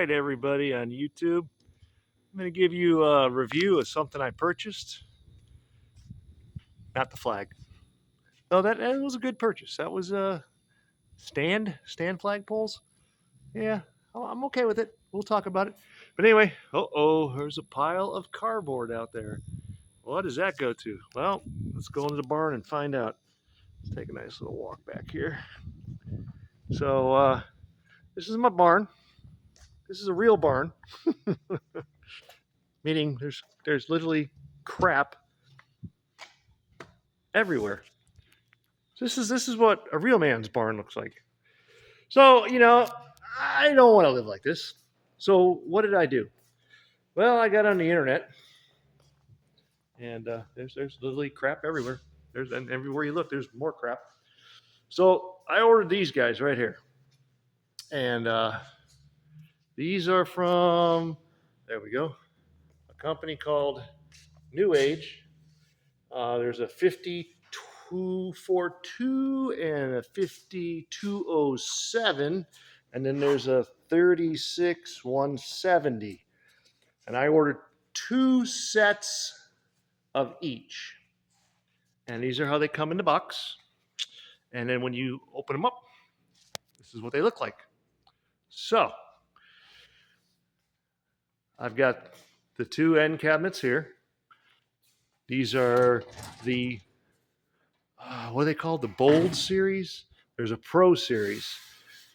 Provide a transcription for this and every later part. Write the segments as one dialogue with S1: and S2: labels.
S1: right, everybody on YouTube. I'm going to give you a review of something I purchased. Not the flag. No, that was a good purchase. That was stand flag poles. Yeah, I'm okay with it. We'll talk about it. But anyway, there's a pile of cardboard out there. What does that go to? Well, let's go into the barn and find out. Let's take a nice little walk back here. So this is my barn. This is a real barn, meaning there's literally crap everywhere. This is what a real man's barn looks like. So, I don't want to live like this. So what did I do? Well, I got on the internet, and there's literally crap everywhere. And everywhere you look, there's more crap. So I ordered these guys right here, and these are from, there we go, a company called New Age. There's a 5242 and a 5207, and then there's a 36170. And I ordered 2 sets of each. And these are how they come in the box. And then when you open them up, this is what they look like. So I've got the 2 end cabinets here. These are the what are they called? The Bold series. There's a Pro series.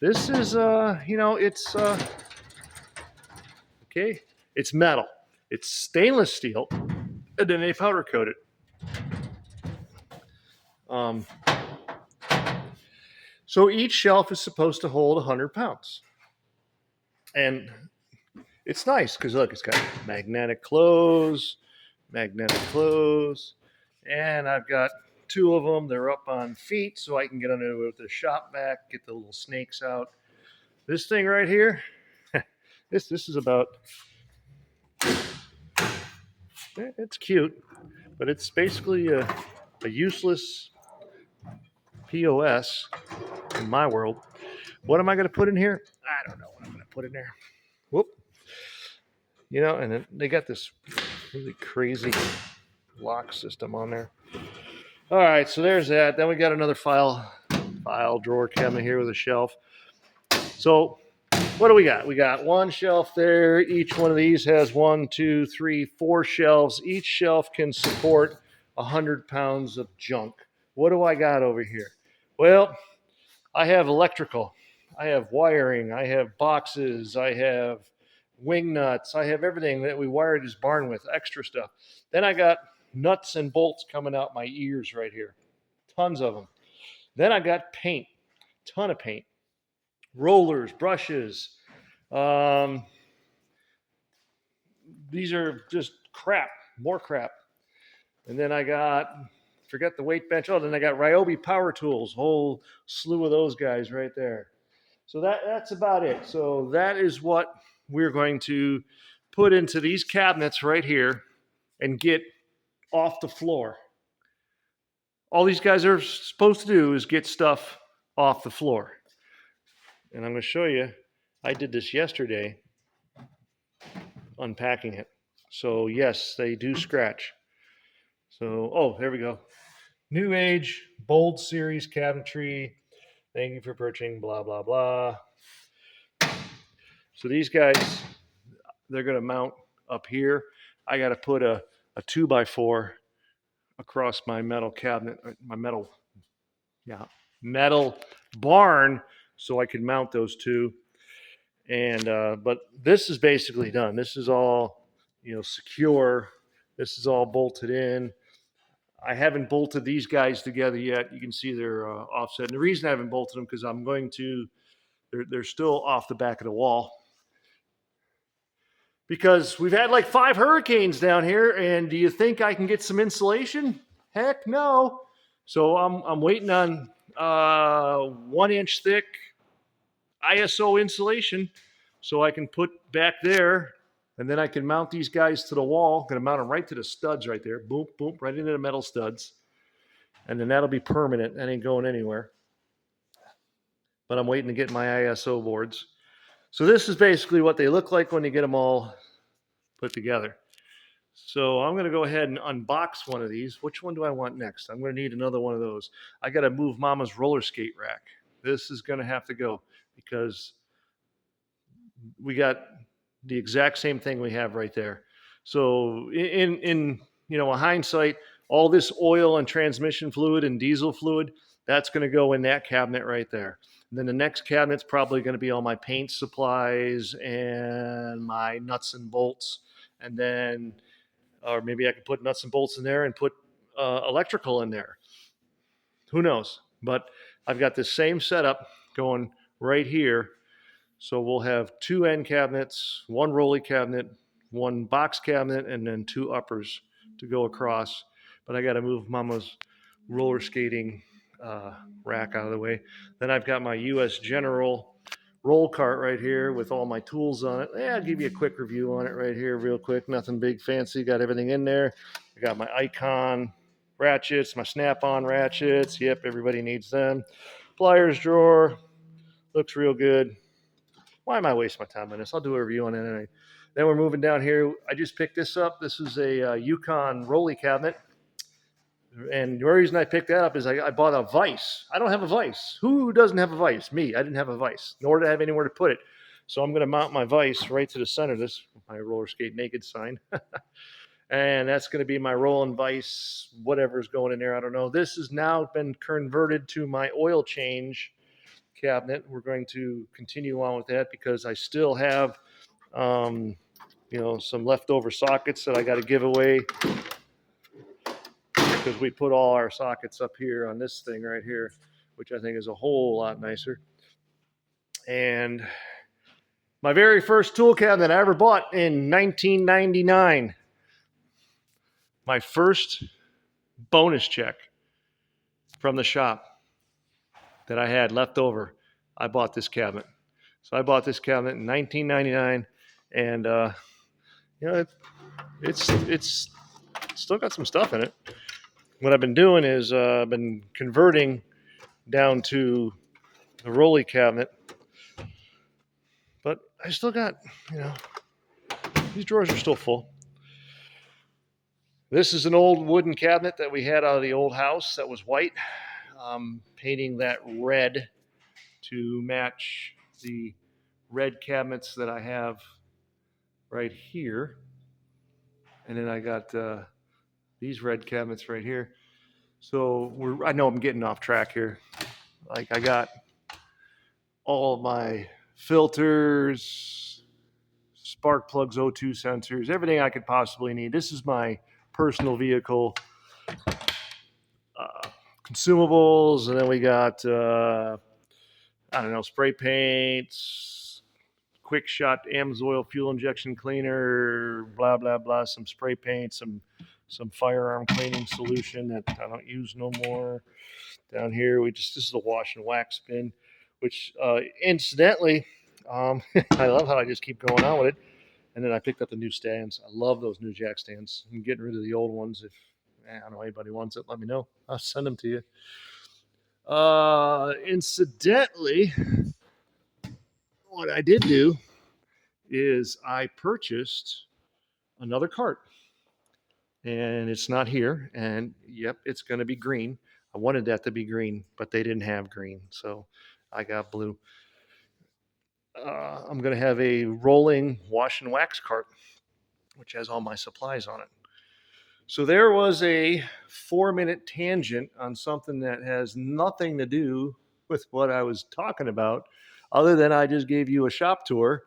S1: This is it's okay. It's metal. It's stainless steel, and then they powder coat it. So each shelf is supposed to hold 100 pounds, and it's nice because look, it's got magnetic close, and I've got 2 of them. They're up on feet, so I can get under with the shop vac, get the little snakes out. This thing right here, this is about, it's cute, but it's basically a useless POS in my world. What am I going to put in here? I don't know what I'm going to put in there. Whoop. And then they got this really crazy lock system on there. All right, so there's that. Then we got another file drawer cabinet here with a shelf. So what do we got? We got 1 shelf there. Each one of these has 1, 2, 3, 4 shelves. Each shelf can support 100 pounds of junk. What do I got over here? Well, I have electrical. I have wiring. I have boxes. I have wing nuts. I have everything that we wired this barn with, extra stuff. Then I got nuts and bolts coming out my ears right here. Tons of them. Then I got paint. Ton of paint. Rollers, brushes. These are just crap. More crap. And then I got, forget the weight bench. Oh, then I got Ryobi power tools. Whole slew of those guys right there. So that's about it. So that is what we're going to put into these cabinets right here and get off the floor. All these guys are supposed to do is get stuff off the floor. And I'm going to show you, I did this yesterday, unpacking it. So yes, they do scratch. So, there we go. New Age, Bold Series cabinetry. Thank you for purchasing, blah, blah, blah. So these guys, they're going to mount up here. I got to put a 2x4 across my metal cabinet, my metal barn, so I can mount those 2. And but this is basically done. This is all secure. This is all bolted in. I haven't bolted these guys together yet. You can see they're offset. And the reason I haven't bolted them because I'm going to, they're still off the back of the wall. Because we've had like 5 hurricanes down here, and do you think I can get some insulation? Heck no. So I'm waiting on 1 inch thick ISO insulation so I can put back there, and then I can mount these guys to the wall. I'm going to mount them right to the studs right there. Boom, boom, right into the metal studs. And then that'll be permanent. That ain't going anywhere. But I'm waiting to get my ISO boards. So this is basically what they look like when you get them all put together. So I'm going to go ahead and unbox one of these. Which one do I want next? I'm going to need another one of those. I got to move Mama's roller skate rack. This is going to have to go because we got the exact same thing we have right there. So in a hindsight, all this oil and transmission fluid and diesel fluid, that's going to go in that cabinet right there. And then the next cabinet's probably going to be all my paint supplies and my nuts and bolts. And then, or maybe I could put nuts and bolts in there and put electrical in there. Who knows? But I've got this same setup going right here. So we'll have two end cabinets, one rolly cabinet, one box cabinet, and then two uppers to go across. But I got to move Mama's roller skating rack out of the way. Then I've got my US General roll cart right here with all my tools on it. I'll give you a quick review on it right here, real quick. Nothing big fancy. Got everything in there. I got my Icon ratchets, my Snap-on ratchets. Yep, everybody needs them. Pliers drawer. Looks real good. Why am I wasting my time on this? I'll do a review on it anyway. Then we're moving down here. I just picked this up. This is a Yukon Rolly cabinet. And the reason I picked that up is I bought a vise. I don't have a vise. Who doesn't have a vise? Me. I didn't have a vise, nor did I have anywhere to put it. So I'm going to mount my vise right to the center of this, my roller skate naked sign. And that's going to be my rolling vise, whatever's going in there. I don't know. This has now been converted to my oil change cabinet. We're going to continue on with that because I still have, some leftover sockets that I got to give away because we put all our sockets up here on this thing right here, which I think is a whole lot nicer. And my very first tool cabinet I ever bought in 1999, my first bonus check from the shop that I had left over, I bought this cabinet. So I bought this cabinet in 1999, and it's still got some stuff in it. What I've been doing is I've been converting down to the rolly cabinet, but I still got, these drawers are still full. This is an old wooden cabinet that we had out of the old house that was white. Painting that red to match the red cabinets that I have right here. And then I got these red cabinets right here. So I know I'm getting off track here. Like I got all of my filters, spark plugs, O2 sensors, everything I could possibly need. This is my personal vehicle consumables. And then we got, spray paints, quick shot AMSOIL fuel injection cleaner, blah, blah, blah, some spray paint, some firearm cleaning solution that I don't use no more. Down here, this is a wash and wax bin, which incidentally, I love how I just keep going on with it. And then I picked up the new stands. I love those new jack stands. I'm getting rid of the old ones. If I don't know anybody wants it, let me know. I'll send them to you. Incidentally, what I did do is I purchased another cart. And it's not here. And yep, it's going to be green. I wanted that to be green, but they didn't have green. So I got blue. I'm going to have a rolling wash and wax cart, which has all my supplies on it. So there was a 4-minute tangent on something that has nothing to do with what I was talking about, other than I just gave you a shop tour.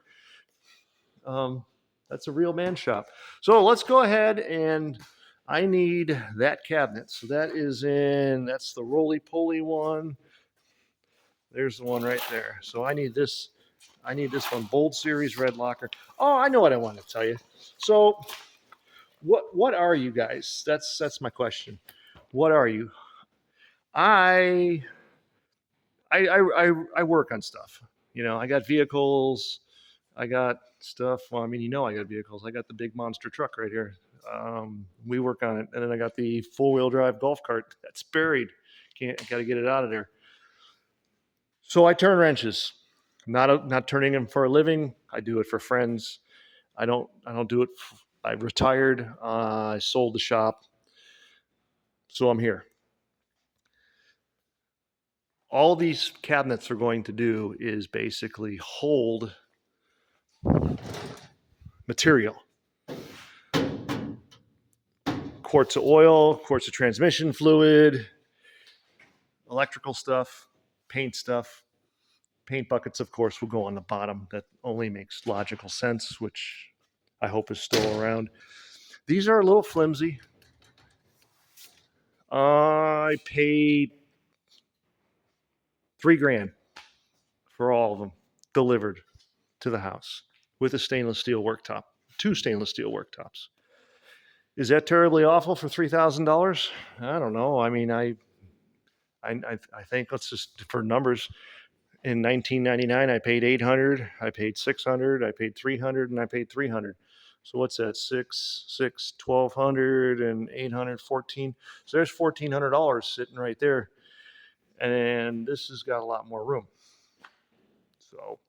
S1: That's a real man shop. So let's go ahead, and I need that cabinet. So that's the roly-poly one. There's the one right there. So I need this one, Bold Series Red Locker. Oh, I know what I want to tell you. So what are you guys? That's my question. What are you? I work on stuff. I got vehicles. I got stuff. Well, I got vehicles. I got the big monster truck right here. We work on it. And then I got the 4-wheel drive golf cart that's buried. Got to get it out of there. So I turn wrenches. Not turning them for a living. I do it for friends. I don't do it. I retired. I sold the shop, so I'm here. All these cabinets are going to do is basically hold material. Quarts of oil, quarts of transmission fluid, electrical stuff, paint stuff. Paint buckets, of course, will go on the bottom. That only makes logical sense, which I hope is still around. These are a little flimsy. I paid $3,000 for all of them delivered to the house with a stainless steel worktop, 2 stainless steel worktops. Is that terribly awful for $3,000? I don't know. I mean, I think, let's just, for numbers, in 1999 I paid 800, I paid 600, I paid 300, and I paid 300. So what's that? 1,200 and 814. So there's $1,400 sitting right there, and this has got a lot more room. So,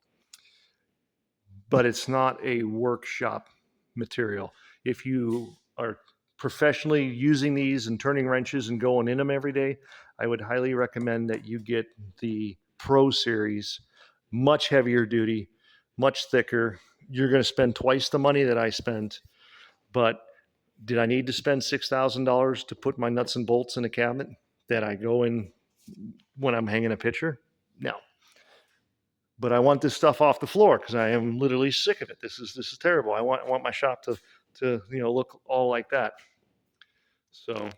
S1: but it's not a workshop material. If you are professionally using these and turning wrenches and going in them every day, I would highly recommend that you get the Pro Series. Much heavier duty, much thicker. You're going to spend twice the money that I spent, but did I need to spend $6,000 to put my nuts and bolts in a cabinet that I go in when I'm hanging a picture? No. But I want this stuff off the floor because I am literally sick of it. This is terrible. I want my shop to look all like that. So